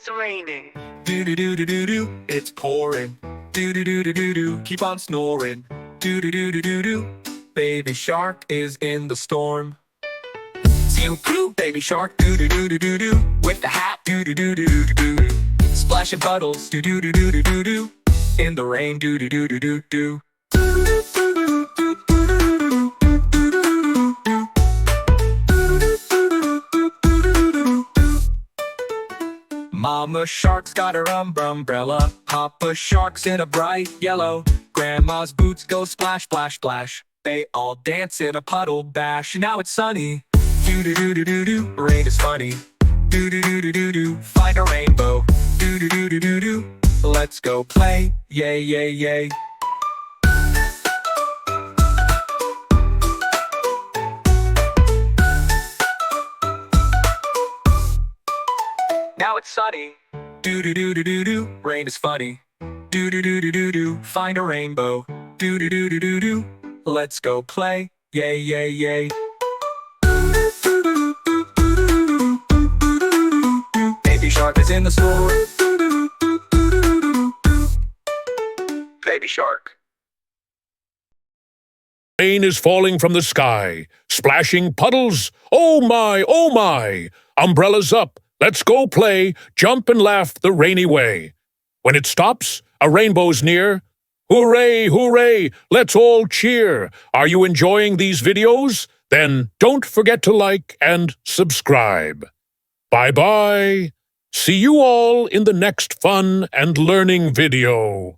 it's raining. Do-do-do-do-do-do, it's pouring. Do-do-do-do-do-do, keep on snoring. Do-do-do-do-do-do, baby shark is in the storm. Zoo-coo, baby shark, do-do-do-do-do-do, with the hat, do-do-do-do-do-do. Splashing puddles, do-do-do-do-do-do, in the rain, do-do-do-do-do-do. Mama shark's got her umbrella. Papa shark's in a bright yellow. Grandma's boots go splash, splash, splash. They all dance in a puddle bash. Now it's sunny. Do-do-do-do-do-do, rain is funny. Do-do-do-do-do-do, find a rainbow. Do-do-do-do-do-do, let's go play. Yay, yay, yay. Now it's sunny. Do-do-do-do-do-do, rain is funny. Do-do-do-do-do-do, find a rainbow. Do-do-do-do-do-do, let's go play. Yay, yay, yay. Baby shark is in the store. Baby shark. Rain is falling from the sky, splashing puddles. Oh my, oh my! Umbrellas up, let's go play, jump and laugh the rainy way. When it stops, a rainbow's near. Hooray, hooray, let's all cheer. Are you enjoying these videos? Then don't forget to like and subscribe. Bye-bye. See you all in the next fun and learning video.